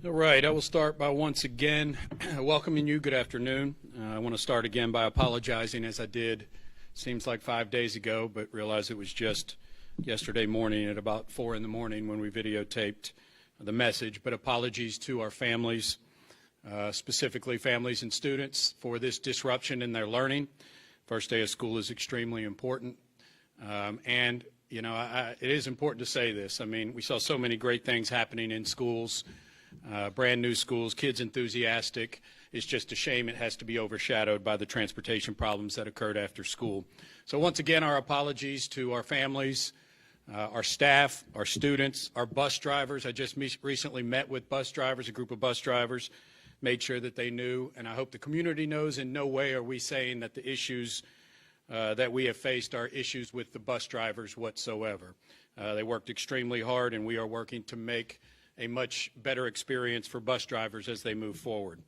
All right, I will start by once again welcoming you. Good afternoon. I want to start again by apologizing, as I did, seems like 5 days ago, but realized it was just yesterday morning at about 4 in the morning when we videotaped the message. But apologies to our families, specifically families and students, for this disruption in their learning. First day of school is extremely important. And, you know, it is important to say this. I mean, we saw so many great things happening in schools. Brand new schools, kids enthusiastic. It's just a shame it has to be overshadowed by the transportation problems that occurred after school. So once again, our apologies to our families, our staff, our students, our bus drivers. I just recently met with bus drivers, a group of bus drivers, made sure that they knew, and I hope the community knows. In no way are we saying that the issues that we have faced are issues with the bus drivers whatsoever. They worked extremely hard, and we are working to make a much better experience for bus drivers as they move forward.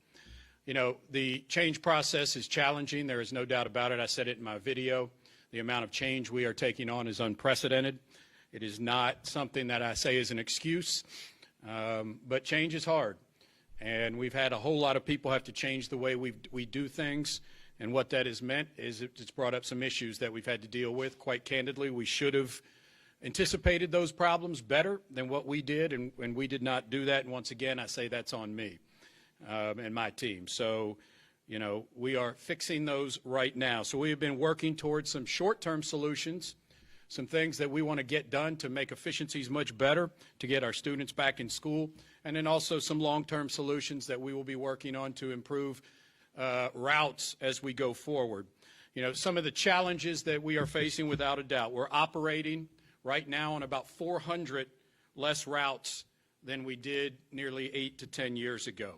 You know, the change process is challenging. There is no doubt about it. I said it in my video. The amount of change we are taking on is unprecedented. It is not something that I say is an excuse, but change is hard. And we've had a whole lot of people have to change the way we do things. And what that has meant is it's brought up some issues that we've had to deal with. Quite candidly, we should have anticipated those problems better than what we did, and we did not do that. And once again, I say that's on me and my team. So, you know, we are fixing those right now. So we have been working towards some short-term solutions, some things that we want to get done to make efficiencies much better, to get our students back in school, and then also some long-term solutions that we will be working on to improve routes as we go forward. You know, some of the challenges that we are facing, without a doubt, we're operating right now on about 400 less routes than we did nearly 8 to 10 years ago.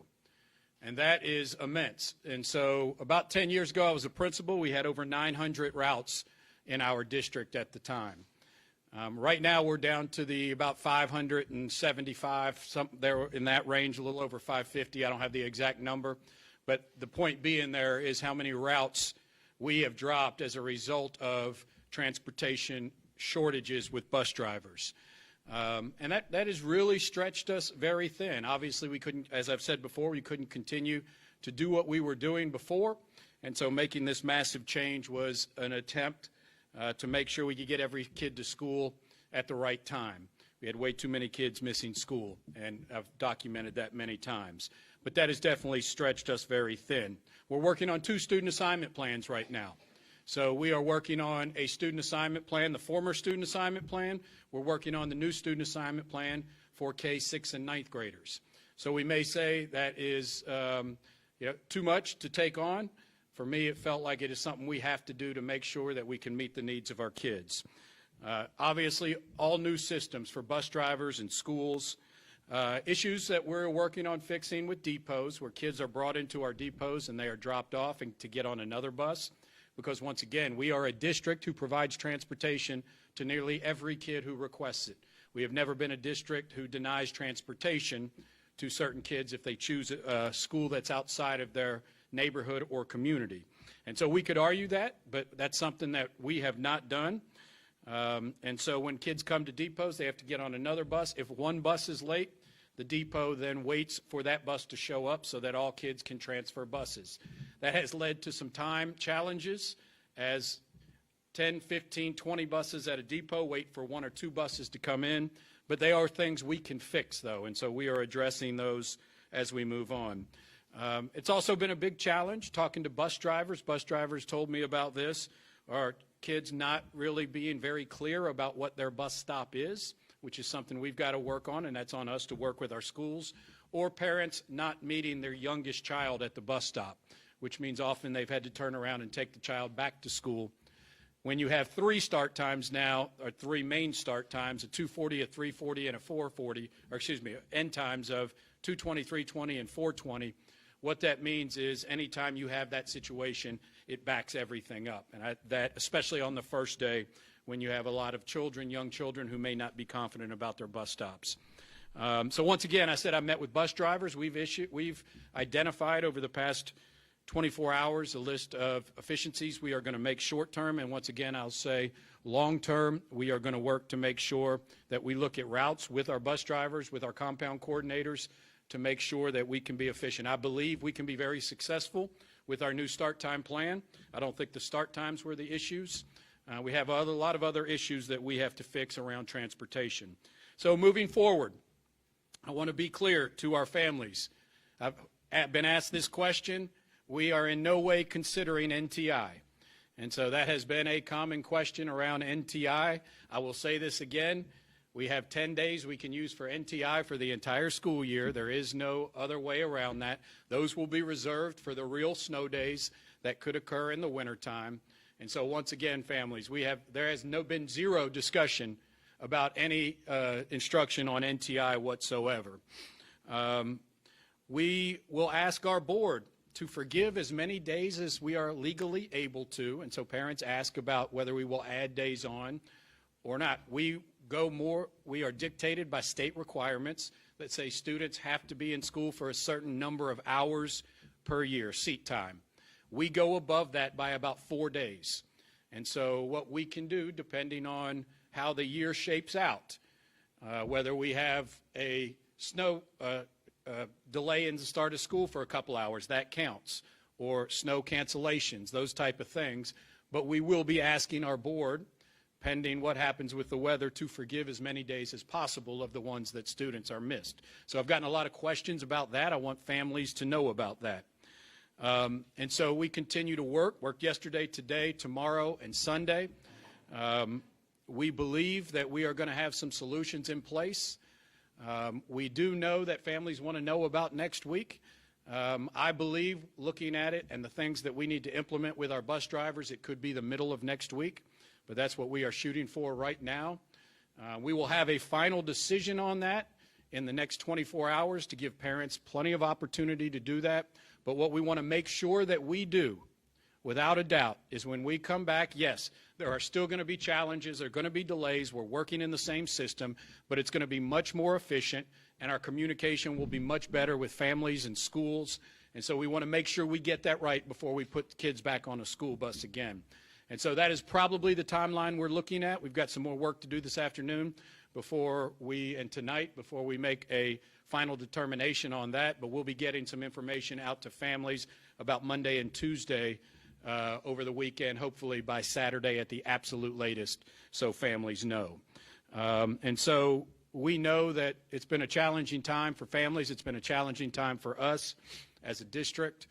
And that is immense. And so about 10 years ago, I was a principal. We had over 900 routes in our district at the time. Right now, we're down to about 575, there in that range, a little over 550. I don't have the exact number. But the point being there is how many routes we have dropped as a result of transportation shortages with bus drivers. And that has really stretched us very thin. Obviously, we couldn't, as I've said before, we couldn't continue to do what we were doing before. And so making this massive change was an attempt to make sure we could get every kid to school at the right time. We had way too many kids missing school, and I've documented that many times. But that has definitely stretched us very thin. We're working on 2 student assignment plans right now. So we are working on a student assignment plan, the former student assignment plan. We're working on the new student assignment plan for K-6 and 9th graders. So we may say that is too much to take on. For me, it felt like it is something we have to do to make sure that we can meet the needs of our kids. Obviously, all new systems for bus drivers and schools. Issues that we're working on fixing with depots, where kids are brought into our depots and they are dropped off and to get on another bus. Because once again, we are a district who provides transportation to nearly every kid who requests it. We have never been a district who denies transportation to certain kids if they choose a school that's outside of their neighborhood or community. And so we could argue that, but that's something that we have not done. And so when kids come to depots, they have to get on another bus. If one bus is late, the depot then waits for that bus to show up so that all kids can transfer buses. That has led to some time challenges as 10, 15, 20 buses at a depot wait for 1 or 2 buses to come in. But they are things we can fix, though, and so we are addressing those as we move on. It's also been a big challenge talking to bus drivers. Bus drivers told me about this. Our kids not really being very clear about what their bus stop is, which is something we've got to work on, and that's on us to work with our schools, or parents not meeting their youngest child at the bus stop, which means often they've had to turn around and take the child back to school. When you have 3 start times now, or 3 main start times, a 2:40, a 3:40, and a 4:40, or excuse me, end times of 2:20, 3:20, and 4:20, what that means is anytime you have that situation, it backs everything up. And that, especially on the first day, when you have a lot of children, young children, who may not be confident about their bus stops. So once again, I said I met with bus drivers. We've identified over the past 24 hours, a list of efficiencies we are going to make short term, and once again, I'll say long term, we are going to work to make sure that we look at routes with our bus drivers, with our compound coordinators, to make sure that we can be efficient. I believe we can be very successful with our new start time plan. I don't think the start times were the issues. We have a lot of other issues that we have to fix around transportation. So moving forward, I want to be clear to our families. I've been asked this question. We are in no way considering NTI. And so that has been a common question around NTI. I will say this again. We have 10 days we can use for NTI for the entire school year. There is no other way around that. Those will be reserved for the real snow days that could occur in the wintertime. And so once again, families, there has been zero discussion about any instruction on NTI whatsoever. We will ask our board to forgive as many days as we are legally able to, and so parents ask about whether we will add days on or not. We are dictated by state requirements that say students have to be in school for a certain number of hours per year, seat time. We go above that by about 4 days. And so what we can do, depending on how the year shapes out, whether we have a snow delay in the start of school for a couple hours, that counts, or snow cancellations, those type of things. But we will be asking our board, pending what happens with the weather, to forgive as many days as possible of the ones that students are missed. So I've gotten a lot of questions about that. I want families to know about that. And so we continue to work yesterday, today, tomorrow, and Sunday. We believe that we are going to have some solutions in place. We do know that families want to know about next week. I believe, looking at it and the things that we need to implement with our bus drivers, it could be the middle of next week, but that's what we are shooting for right now. We will have a final decision on that in the next 24 hours to give parents plenty of opportunity to do that. But what we want to make sure that we do, without a doubt, is when we come back, yes, there are still going to be challenges, there are going to be delays, we're working in the same system, but it's going to be much more efficient, and our communication will be much better with families and schools. And so we want to make sure we get that right before we put the kids back on a school bus again. And so that is probably the timeline we're looking at. We've got some more work to do this afternoon and tonight before we make a final determination on that, but we'll be getting some information out to families about Monday and Tuesday over the weekend, hopefully by Saturday at the absolute latest, so families know. And so we know that it's been a challenging time for families. It's been a challenging time for us as a district.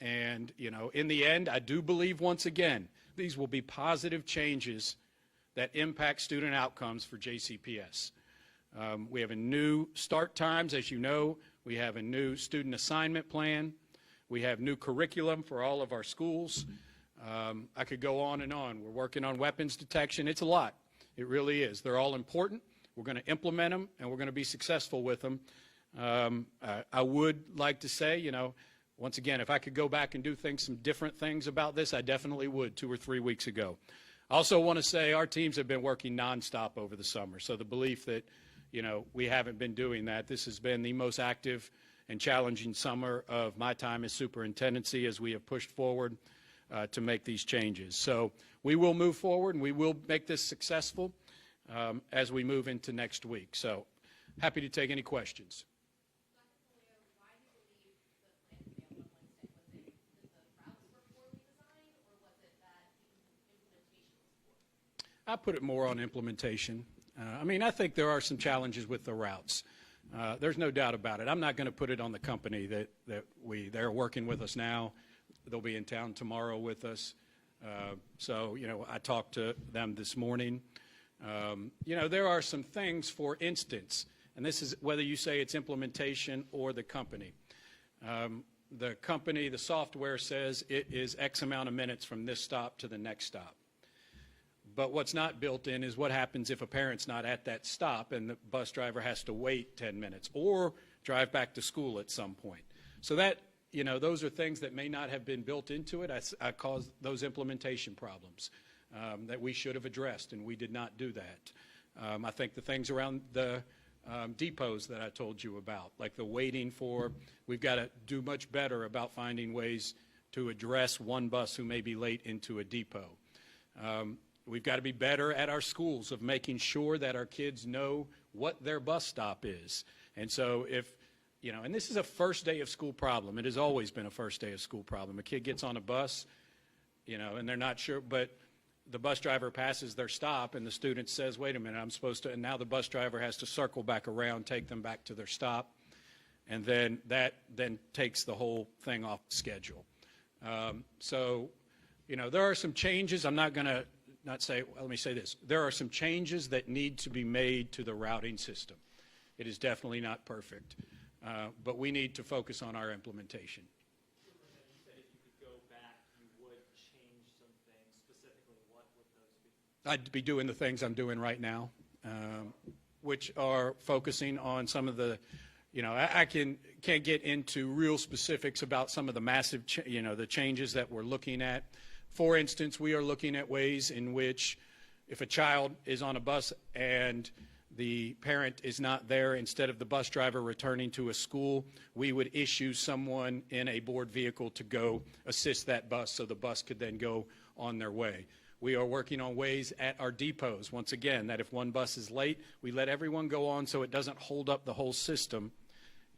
And, you know, in the end, I do believe, once again, these will be positive changes that impact student outcomes for JCPS. We have a new start times, as you know. We have a new student assignment plan. We have new curriculum for all of our schools. I could go on and on. We're working on weapons detection. It's a lot. It really is. They're all important. We're going to implement them, and we're going to be successful with them. I would like to say, you know, once again, if I could go back and do some different things about this, I definitely would 2 or 3 weeks ago. I also want to say our teams have been working nonstop over the summer. So the belief that, you know, we haven't been doing that, this has been the most active and challenging summer of my time as superintendency as we have pushed forward to make these changes. So we will move forward, and we will make this successful as we move into next week. So happy to take any questions. I put it more on implementation. I mean, I think there are some challenges with the routes. There's no doubt about it. I'm not going to put it on the company they're working with us now. They'll be in town tomorrow with us. So, you know, I talked to them this morning. You know, there are some things, for instance, and this is whether you say it's implementation or the company. The software says it is X amount of minutes from this stop to the next stop. But what's not built in is what happens if a parent's not at that stop and the bus driver has to wait 10 minutes or drive back to school at some point. So that, you know, those are things that may not have been built into it. I cause those implementation problems that we should have addressed, and we did not do that. I think the things around the depots that I told you about, like the waiting for. We've got to do much better about finding ways to address one bus who may be late into a depot. We've got to be better at our schools of making sure that our kids know what their bus stop is. And so if, you know, and this is a first day of school problem. It has always been a first day of school problem. A kid gets on a bus, you know, and they're not sure, but the bus driver passes their stop and the student says, wait a minute, I'm supposed to, and now the bus driver has to circle back around, take them back to their stop, and then that then takes the whole thing off schedule. So, you know, there are some changes. I'm not going to not say, well, let me say this. There are some changes that need to be made to the routing system. It is definitely not perfect, but we need to focus on our implementation. You said if you could go back, you would change some things. Specifically, what would those be? I'd be doing the things I'm doing right now, which are focusing on some of the, you know, I can't get into real specifics about some of the massive, you know, the changes that we're looking at. For instance, we are looking at ways in which if a child is on a bus and the parent is not there, instead of the bus driver returning to a school, we would issue someone in a board vehicle to go assist that bus so the bus could then go on their way. We are working on ways at our depots, once again, that if one bus is late, we let everyone go on so it doesn't hold up the whole system,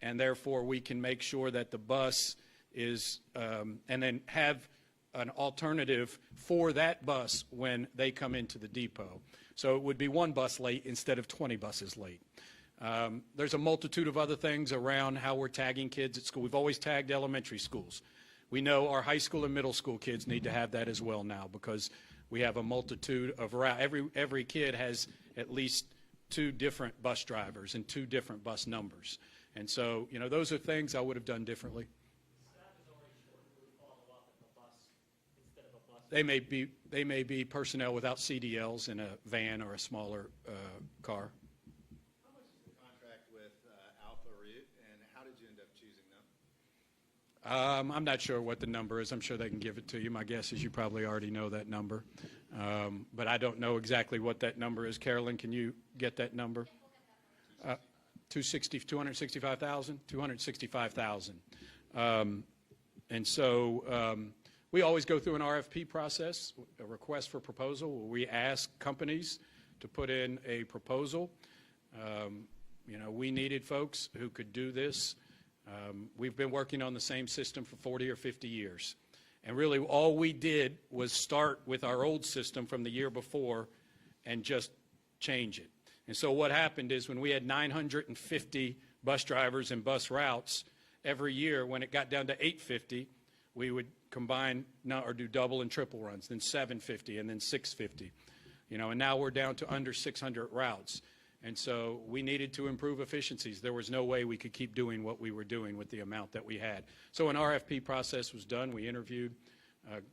and therefore we can make sure that the bus is, and then have an alternative for that bus when they come into the depot. So it would be one bus late instead of 20 buses late. There's a multitude of other things around how we're tagging kids at school. We've always tagged elementary schools. We know our high school and middle school kids need to have that as well now because we have a multitude of routes. Every kid has at least 2 different bus drivers and 2 different bus numbers. And so, you know, those are things I would have done differently. They may be personnel without CDLs in a van or a smaller car. How much is the contract with Alpha Route, and how did you end up choosing them? I'm not sure what the number is. I'm sure they can give it to you. My guess is you probably already know that number. But I don't know exactly what that number is. Carolyn, can you get that number? 265,000? 265,000. And so we always go through an RFP process, a request for proposal, where we ask companies to put in a proposal. You know, we needed folks who could do this. We've been working on the same system for 40 or 50 years. And really all we did was start with our old system from the year before and just change it. And so what happened is when we had 950 bus drivers and bus routes, every year when it got down to 850, we would combine or do double and triple runs, then 750 and then 650. You know, and now we're down to under 600 routes. And so we needed to improve efficiencies. There was no way we could keep doing what we were doing with the amount that we had. So an RFP process was done. We interviewed,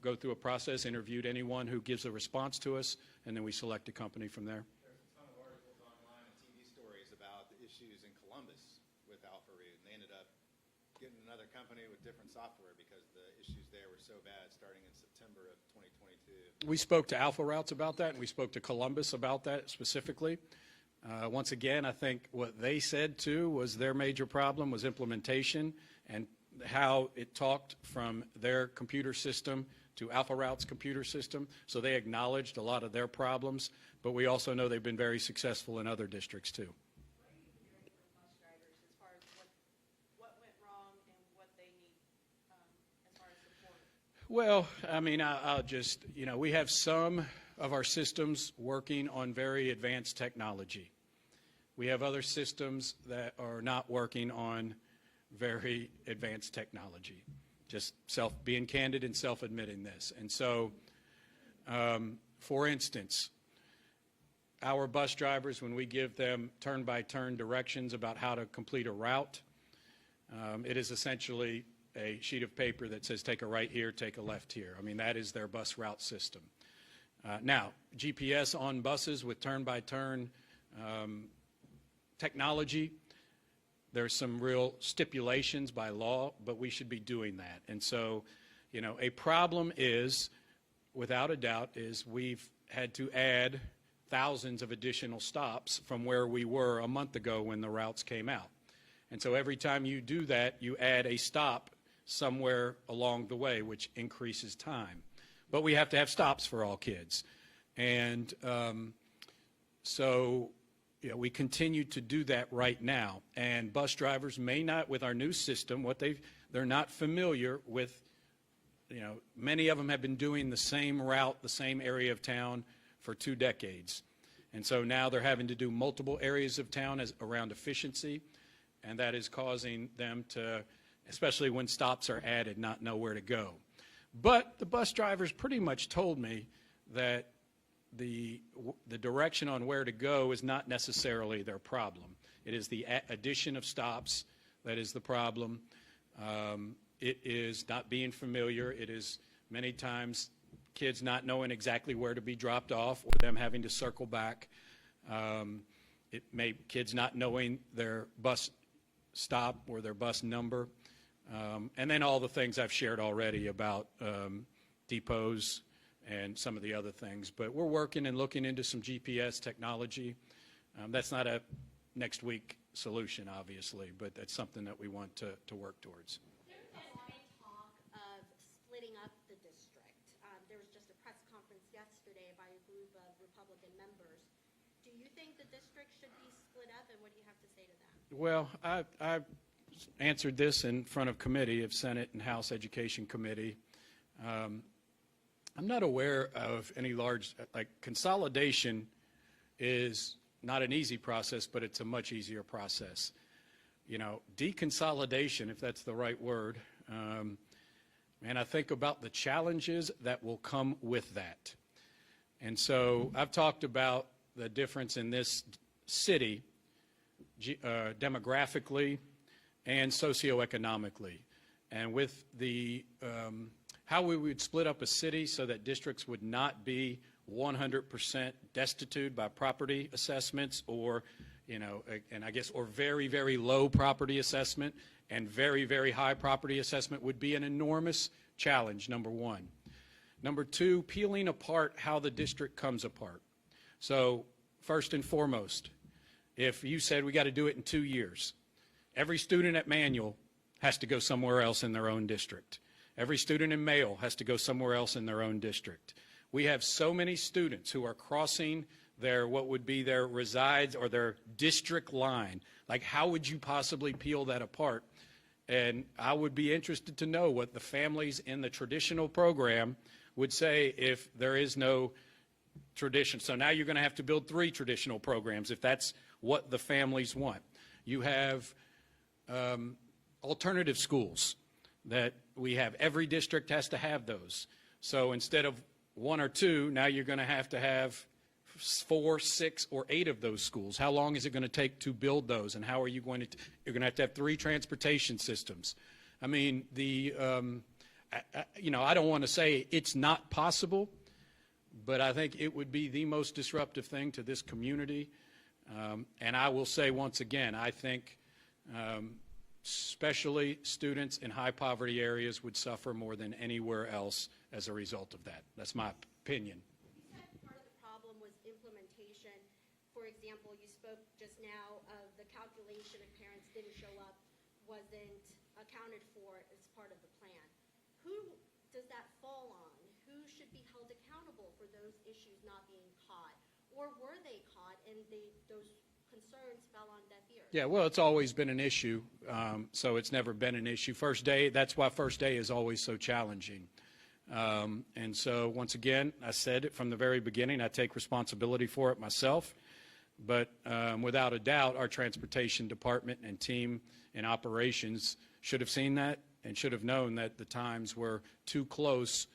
go through a process, interviewed anyone who gives a response to us, and then we select a company from there. There's a ton of articles online and TV stories about the issues in Columbus with Alpha Route, and they ended up getting another company with different software because the issues there were so bad starting in September of 2022. We spoke to Alpha Routes about that, and we spoke to Columbus about that specifically. Once again, I think what they said, too, was their major problem was implementation and how it talked from their computer system to Alpha Route's computer system. So they acknowledged a lot of their problems, but we also know they've been very successful in other districts, too. What are you hearing from bus drivers as far as what went wrong and what they need as far as support? Well, I mean, I'll just, you know, we have some of our systems working on very advanced technology. We have other systems that are not working on very advanced technology. Just being candid and self-admitting this. And so, for instance, our bus drivers, when we give them turn-by-turn directions about how to complete a route, it is essentially a sheet of paper that says take a right here, take a left here. I mean, that is their bus route system. Now, GPS on buses with turn-by-turn technology, there's some real stipulations by law, but we should be doing that. And so, you know, a problem is, without a doubt, is we've had to add thousands of additional stops from where we were a month ago when the routes came out. And so every time you do that, you add a stop somewhere along the way, which increases time. But we have to have stops for all kids. And so we continue to do that right now. And bus drivers may not, with our new system, they're not familiar with, many of them have been doing the same route, the same area of town for 2 decades. And so now they're having to do multiple areas of town around efficiency, and that is causing them to, especially when stops are added, not know where to go. But the bus drivers pretty much told me that the direction on where to go is not necessarily their problem. It is the addition of stops that is the problem. It is not being familiar. It is many times kids not knowing exactly where to be dropped off or them having to circle back. It may kids not knowing their bus stop or their bus number. And then all the things I've shared already about depots and some of the other things. But we're working and looking into some GPS technology. That's not a next week solution, obviously, but that's something that we want to work towards. There's been talk of splitting up the district. There was just a press conference yesterday by a group of Republican members. Do you think the district should be split up, and what do you have to say to that? Well, I've answered this in front of committee of Senate and House Education Committee. I'm not aware of any large, consolidation is not an easy process, but it's a much easier process. Deconsolidation, if that's the right word, and I think about the challenges that will come with that. And so I've talked about the difference in this city demographically and socioeconomically. And with the how we would split up a city so that districts would not be 100% destitute by property assessments or, or very, very low property assessment and very, very high property assessment would be an enormous challenge, number one. Number two, peeling apart how the district comes apart. So first and foremost, if you said we got to do it in 2 years, every student at Manual has to go somewhere else in their own district. Every student in Mail has to go somewhere else in their own district. We have so many students who are crossing what would be their resides or their district line. Like, how would you possibly peel that apart? And I would be interested to know what the families in the traditional program would say if there is no tradition. So now you're going to have to build 3 traditional programs if that's what the families want. You have alternative schools that we have. Every district has to have those. So instead of 1 or 2, now you're going to have 4, 6, or 8 of those schools. How long is it going to take to build those, and how are you going to? You're going to have 3 transportation systems. I mean, I don't want to say it's not possible, but I think it would be the most disruptive thing to this community. And I will say once again, I think especially students in high poverty areas would suffer more than anywhere else as a result of that. That's my opinion. You said part of the problem was implementation. For example, you spoke just now of the calculation if parents didn't show up wasn't accounted for as part of the plan. Who does that fall on? Who should be held accountable for those issues not being caught? Or were they caught and those concerns fell on deaf ears? Yeah, well, it's always been an issue, so it's never been an issue. First day, that's why first day is always so challenging. And so, once again, I said it from the very beginning, I take responsibility for it myself. But without a doubt, our transportation department and team in operations should have seen that and should have known that the times were too close,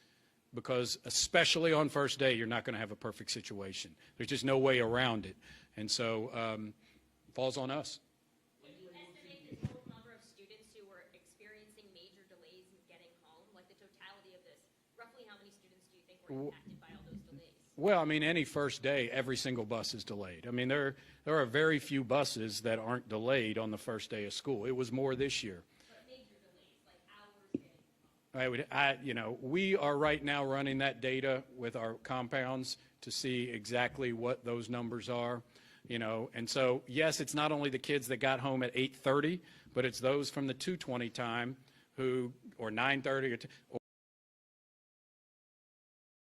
because especially on first day, you're not going to have a perfect situation. There's just no way around it. And so it falls on us. Can you estimate the total number of students who were experiencing major delays in getting home? Like the totality of this, roughly how many students do you think were impacted by all those delays? Well, I mean, any first day, every single bus is delayed. I mean, there are very few buses that aren't delayed on the first day of school. It was more this year. But major delays, like hours getting home. We are right now running that data with our compounds to see exactly what those numbers are, you know. And so, yes, it's not only the kids that got home at 8:30, but it's those from the 2:20 time who, or 9:30,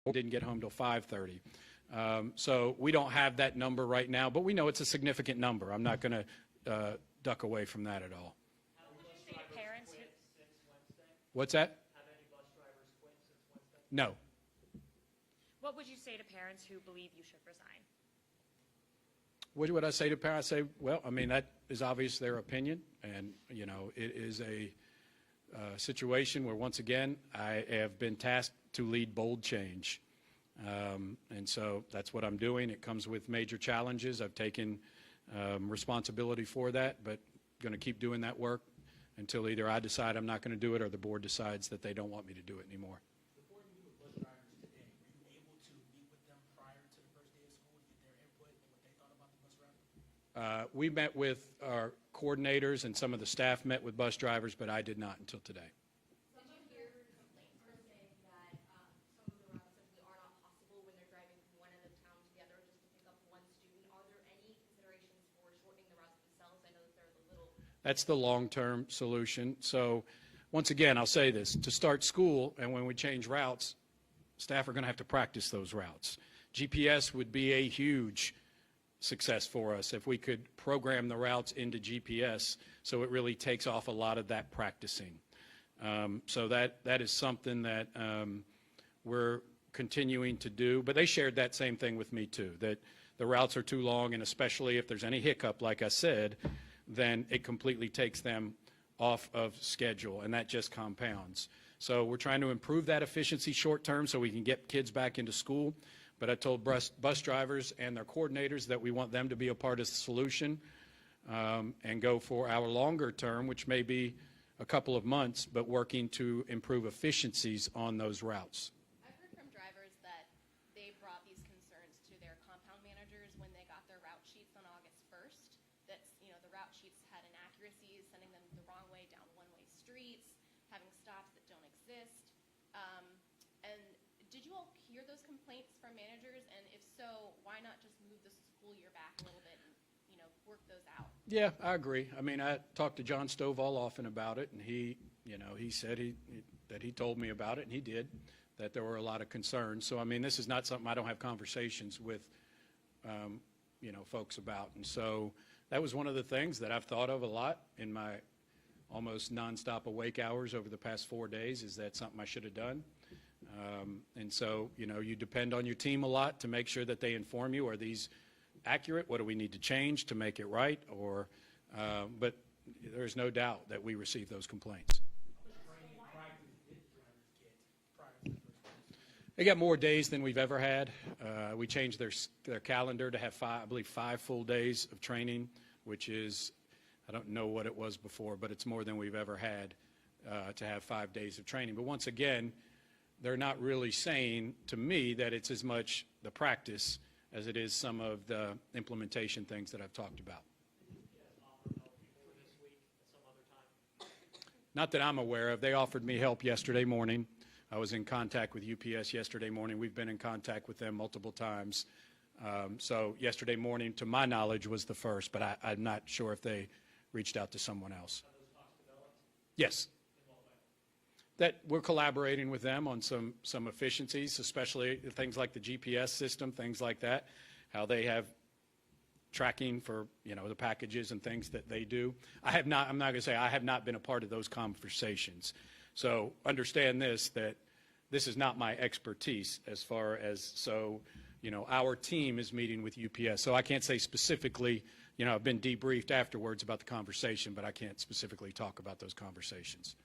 or didn't get home till 5:30. So we don't have that number right now, but we know it's a significant number. I'm not going to duck away from that at all. What would you say to parents who, Since Wednesday? What's that? Have any bus drivers quit since Wednesday? No. what would you say to parents who believe you should resign? What would I say to parents? I say, well, I mean, that is obvious their opinion, and, you know, it is a situation where, once again, I have been tasked to lead bold change. And so that's what I'm doing. It comes with major challenges. I've taken responsibility for that, but going to keep doing that work until either I decide I'm not going to do it or the board decides that they don't want me to do it anymore. The board meeting with bus drivers today, were you able to meet with them prior to the first day of school to get their input and what they thought about the bus route? We met with our coordinators and some of the staff met with bus drivers, but I did not until today. Some of your complaints are saying that some of the routes simply are not possible when they're driving from one end of town to the other just to pick up one student. Are there any considerations for shortening the routes themselves? I know that there's a little. That's the long-term solution. So, once again, I'll say this. To start school, and when we change routes, staff are going to have to practice those routes. GPS would be a huge success for us if we could program the routes into GPS so it really takes off a lot of that practicing. So that is something that we're continuing to do. But they shared that same thing with me, too, that the routes are too long, and especially if there's any hiccup, like I said, then it completely takes them off of schedule, and that just compounds. So we're trying to improve that efficiency short term so we can get kids back into school. But I told bus drivers and their coordinators that we want them to be a part of the solution and go for our longer term, which may be a couple of months, but working to improve efficiencies on those routes. I've heard from drivers that they brought these concerns to their compound managers when they got their route sheets on August 1st, that, you know, the route sheets had inaccuracies, sending them the wrong way down one-way streets, having stops that don't exist. And did you all hear those complaints from managers? And if so, why not just move the school year back a little bit and, you know, work those out? Yeah, I agree. I mean, I talked to John Stovall often about it, and he said that he told me about it, and he did, that there were a lot of concerns. So, I mean, this is not something I don't have conversations with, folks about. And so that was one of the things that I've thought of a lot in my almost nonstop awake hours over the past 4 days. Is that something I should have done? And so, you depend on your team a lot to make sure that they inform you. Are these accurate? What do we need to change to make it right? But there's no doubt that we receive those complaints. How much training and practice did drivers get prior to the first day? They got more days than we've ever had. We changed their calendar to have 5 full days of training, which is, I don't know what it was before, but it's more than we've ever had to have 5 days of training. But once again, they're not really saying to me that it's as much the practice as it is some of the implementation things that I've talked about. Not that I'm aware of. They offered me help yesterday morning. I was in contact with UPS yesterday morning. We've been in contact with them multiple times. So yesterday morning, to my knowledge, was the first, but I'm not sure if they reached out to someone else. Yes. That we're collaborating with them on some efficiencies, especially things like the GPS system, things like that, how they have tracking for, the packages and things that they do. I'm not going to say I have not been a part of those conversations. So understand that this is not my expertise as far as, our team is meeting with UPS. So I can't say specifically, I've been debriefed afterwards about the conversation, but I can't specifically talk about those conversations.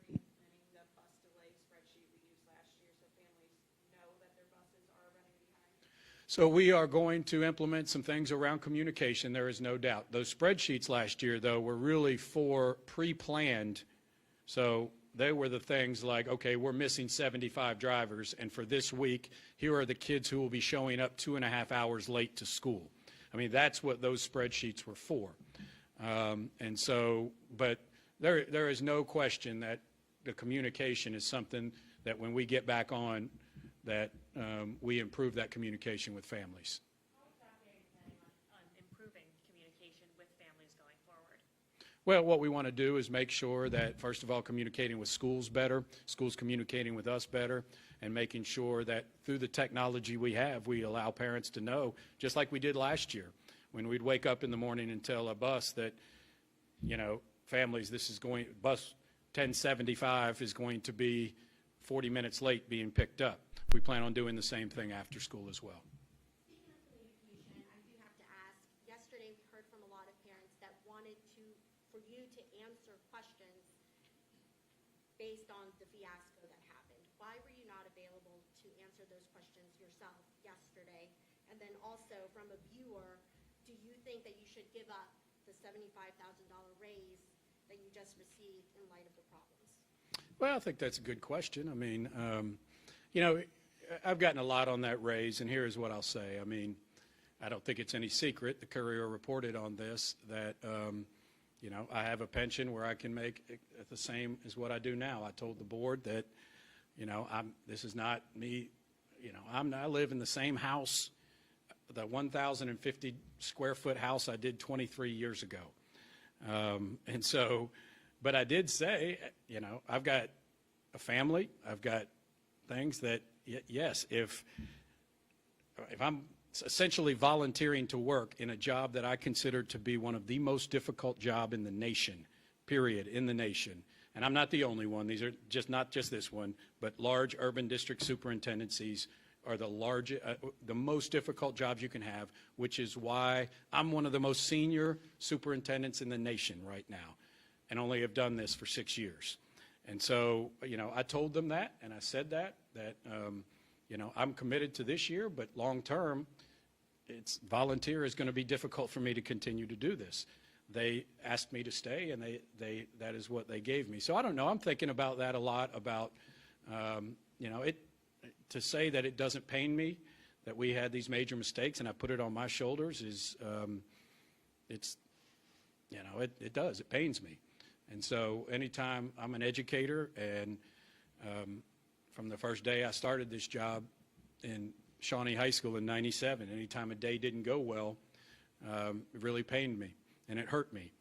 Implementing the bus delay spreadsheet we used last year so families know that their buses are running behind? So we are going to implement some things around communication, there is no doubt. Those spreadsheets last year, though, were really for pre-planned. So they were the things like, okay, we're missing 75 drivers, and for this week, here are the kids who will be showing up 2.5 hours late to school. I mean, that's what those spreadsheets were for. But there is no question that the communication is something that when we get back on, that we improve that communication with families. How exactly are you planning on improving communication with families going forward? Well, what we want to do is make sure that, first of all, communicating with schools better, schools communicating with us better, and making sure that through the technology we have, we allow parents to know, just like we did last year, when we'd wake up in the morning and tell a bus that, you know, families, bus 1075 is going to be 40 minutes late being picked up. We plan on doing the same thing after school as well. Speaking of communication, I do have to ask, yesterday we heard from a lot of parents that wanted for you to answer questions based on the fiasco that happened. Why were you not available to answer those questions yourself yesterday? And then also, from a viewer, do you think that you should give up the $75,000 raise that you just received in light of the problems? Well, I think that's a good question. I mean, you know, I've gotten a lot on that raise, and here's what I'll say. I mean, I don't think it's any secret. The Courier reported on this that, you know, I have a pension where I can make the same as what I do now. I told the board that, you know, this is not me. You know, I live in the same house, the 1,050 square foot house I did 23 years ago. And so, but I did say, you know, I've got a family, I've got things that, yes, if I'm essentially volunteering to work in a job that I consider to be one of the most difficult job in the nation, period, in the nation. And I'm not the only one. These are not just this one, but large urban district superintendencies are the most difficult jobs you can have, which is why I'm one of the most senior superintendents in the nation right now, and only have done this for 6 years. And so, you know, I told them that, and I said that you know, I'm committed to this year, but long term, volunteer is going to be difficult for me to continue to do this. They asked me to stay, and that is what they gave me. So I don't know. I'm thinking about that a lot. About you know, to say that it doesn't pain me that we had these major mistakes and I put it on my shoulders is, it's, you know, it does. It pains me. And so anytime I'm an educator, and from the first day I started this job in Shawnee High School in '97, anytime a day didn't go well, it really pained me and it hurt me.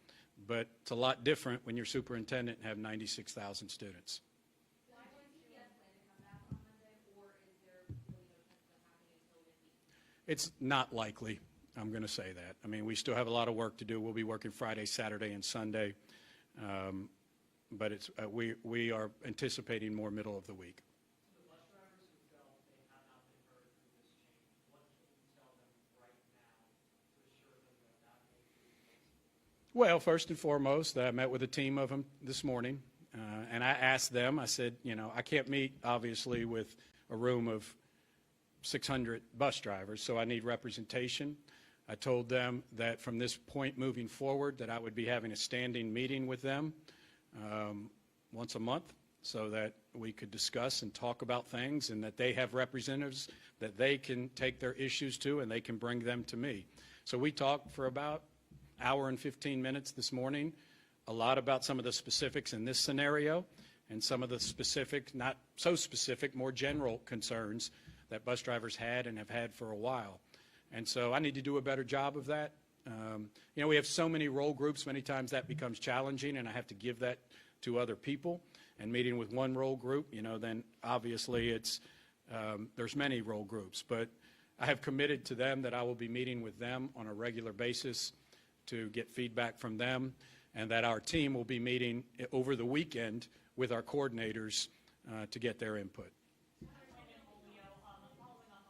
But it's a lot different when you're superintendent and have 96,000 students. It's not likely, I'm going to say that. I mean, we still have a lot of work to do. We'll be working Friday, Saturday, and Sunday. But we are anticipating more middle of the week. To the bus drivers who felt they have not been heard through this change, what can you tell them right now to assure them that may be the case? Well, first and foremost, I met with a team of them this morning, and I asked them, I said, you know, I can't meet, obviously, with a room of 600 bus drivers, so I need representation. I told them that from this point moving forward that I would be having a standing meeting with them once a month so that we could discuss and talk about things, and that they have representatives that they can take their issues to and they can bring them to me. So we talked for about an hour and 15 minutes this morning, a lot about some of the specifics in this scenario and some of the specific, not so specific, more general concerns that bus drivers had and have had for a while. And so I need to do a better job of that. You know, we have so many role groups, many times that becomes challenging, and I have to give that to other people. And meeting with one role group, you know, then obviously it's, there's many role groups. But I have committed to them that I will be meeting with them on a regular basis to get feedback from them, and that our team will be meeting over the weekend with our coordinators to get their input. Following up on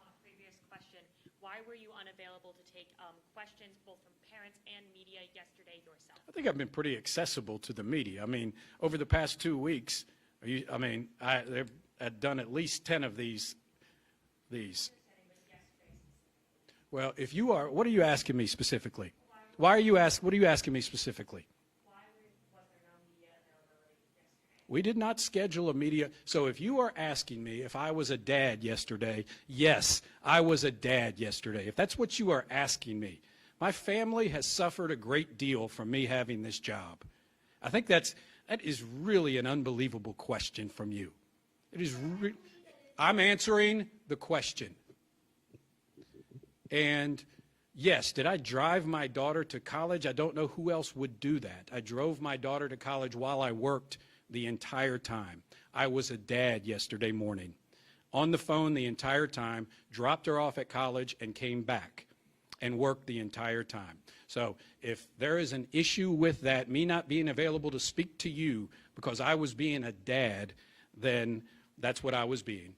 a previous question, why were you unavailable to take questions both from parents and media yesterday yourself? I think I've been pretty accessible to the media. I mean, over the past 2 weeks, I've done at least 10 of these. Well, if you are, what are you asking me specifically? What are you asking me specifically? Was there no media availability yesterday? We did not schedule a media. So if you are asking me if I was a dad yesterday, yes, I was a dad yesterday. If that's what you are asking me, my family has suffered a great deal from me having this job. I think that is really an unbelievable question from you. It is. I'm answering the question. And yes, did I drive my daughter to college? I don't know who else would do that. I drove my daughter to college while I worked the entire time. I was a dad yesterday morning, on the phone the entire time, dropped her off at college and came back and worked the entire time. So if there is an issue with that, me not being available to speak to you because I was being a dad, then that's what I was being.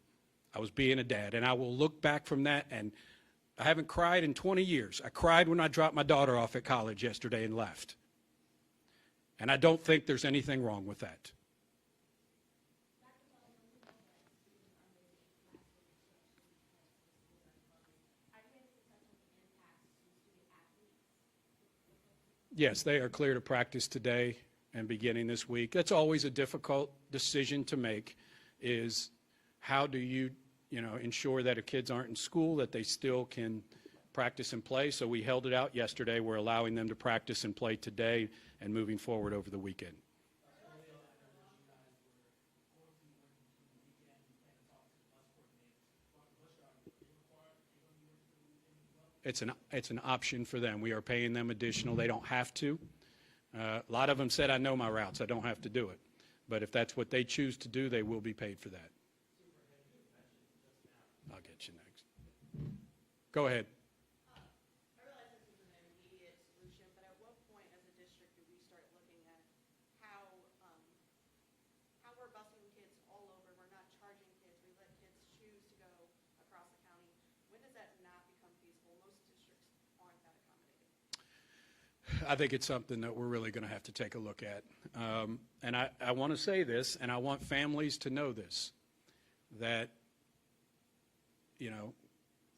I was being a dad. And I will look back from that, and I haven't cried in 20 years. I cried when I dropped my daughter off at college yesterday and left. And I don't think there's anything wrong with that. Yes, they are clear to practice today and beginning this week. That's always a difficult decision to make, is how do you ensure that if kids aren't in school, that they still can practice and play. So we held it out yesterday. We're allowing them to practice and play today and moving forward over the weekend. It's an option for them. We are paying them additional. They don't have to. A lot of them said, I know my routes. I don't have to do it. But if that's what they choose to do, they will be paid for that. I'll get you next. Go ahead. I realize this is an immediate solution, but at what point as a district do we start looking at how we're busing kids all over? We're not charging kids. We let kids choose to go across the county. When does that not become feasible? Most districts aren't that accommodating. I think it's something that we're really going to have to take a look at. And I want to say this, and I want families to know this, that,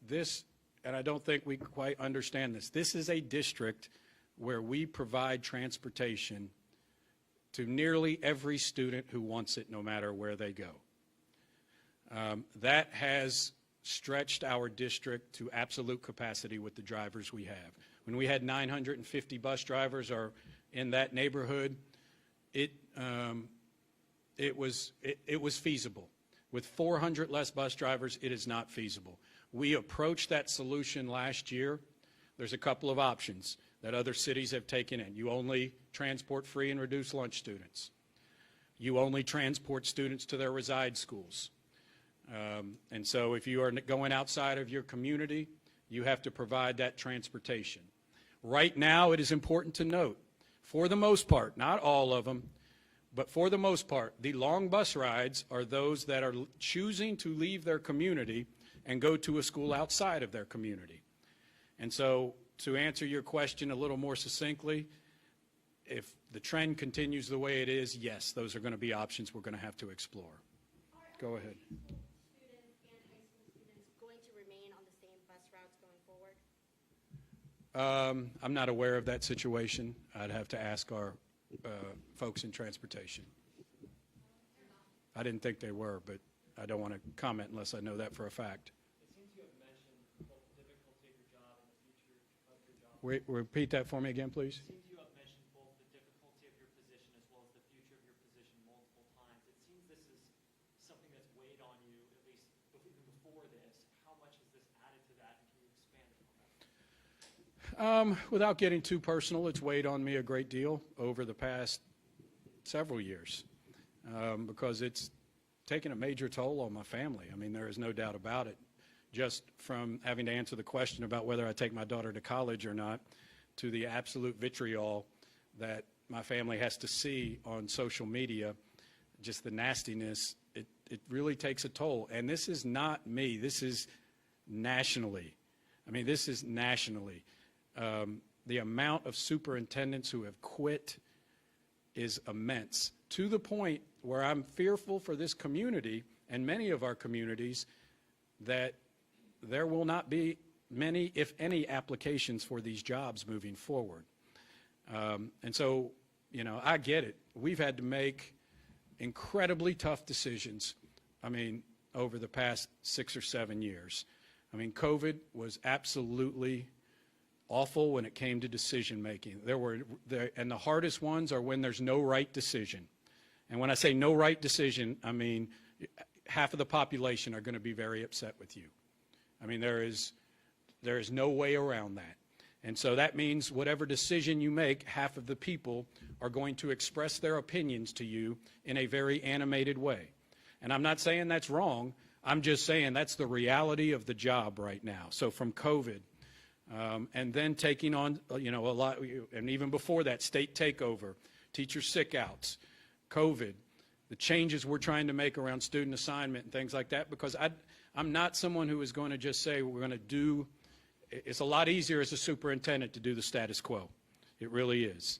this, and I don't think we quite understand this. This is a district where we provide transportation to nearly every student who wants it, no matter where they go. That has stretched our district to absolute capacity with the drivers we have. When we had 950 bus drivers or in that neighborhood, it was feasible. With 400 less bus drivers, it is not feasible. We approached that solution last year. There's a couple of options that other cities have taken in. You only transport free and reduced lunch students. You only transport students to their reside schools. And so if you are going outside of your community, you have to provide that transportation. Right now, it is important to note, for the most part, not all of them, but for the most part, the long bus rides are those that are choosing to leave their community and go to a school outside of their community. And so to answer your question a little more succinctly, if the trend continues the way it is, yes, those are going to be options we're going to have to explore. Go ahead. Students and high school students going to remain on the same bus routes going forward? I'm not aware of that situation. I'd have to ask our folks in transportation. I didn't think they were, but I don't want to comment unless I know that for a fact. It seems you have mentioned both the difficulty of your job and the future of your job. Repeat that for me again, please. It seems you have mentioned both the difficulty of your position as well as the future of your position multiple times. It seems this is something that's weighed on you, at least even before this. How much has this added to that, and can you expand upon that? Without getting too personal, it's weighed on me a great deal over the past several years because it's taken a major toll on my family. I mean, there is no doubt about it. Just from having to answer the question about whether I take my daughter to college or not, to the absolute vitriol that my family has to see on social media, just the nastiness, it really takes a toll. And this is not me. This is nationally. I mean, this is nationally. The amount of superintendents who have quit is immense, to the point where I'm fearful for this community and many of our communities that there will not be many, if any, applications for these jobs moving forward. And so, I get it. We've had to make incredibly tough decisions, over the past 6 or 7 years. COVID was absolutely awful when it came to decision making. And the hardest ones are when there's no right decision. And when I say no right decision, half of the population are going to be very upset with you. I mean, there is no way around that. And so that means whatever decision you make, half of the people are going to express their opinions to you in a very animated way. And I'm not saying that's wrong. I'm just saying that's the reality of the job right now. So from COVID, and then taking on, a lot, and even before that, state takeover, teacher sick outs, COVID, the changes we're trying to make around student assignment and things like that, because I'm not someone who is going to just say we're going to do, it's a lot easier as a superintendent to do the status quo. It really is.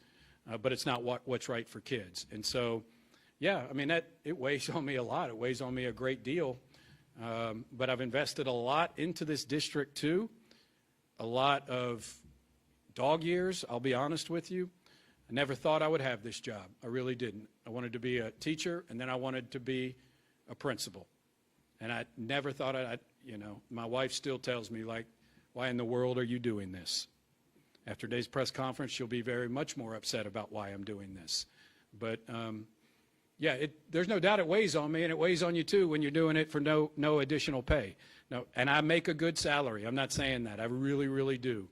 But it's not what's right for kids. And so, yeah, I mean, it weighs on me a lot. It weighs on me a great deal. But I've invested a lot into this district too. A lot of dog years, I'll be honest with you. I never thought I would have this job. I really didn't. I wanted to be a teacher, and then I wanted to be a principal. And I never thought my wife still tells me, like, why in the world are you doing this? After today's press conference, she'll be very much more upset about why I'm doing this. But, yeah, there's no doubt it weighs on me, and it weighs on you too when you're doing it for no additional pay. No, and I make a good salary. I'm not saying that. I really, really do.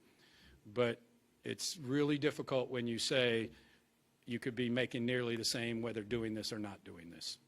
But it's really difficult when you say you could be making nearly the same whether doing this or not doing this.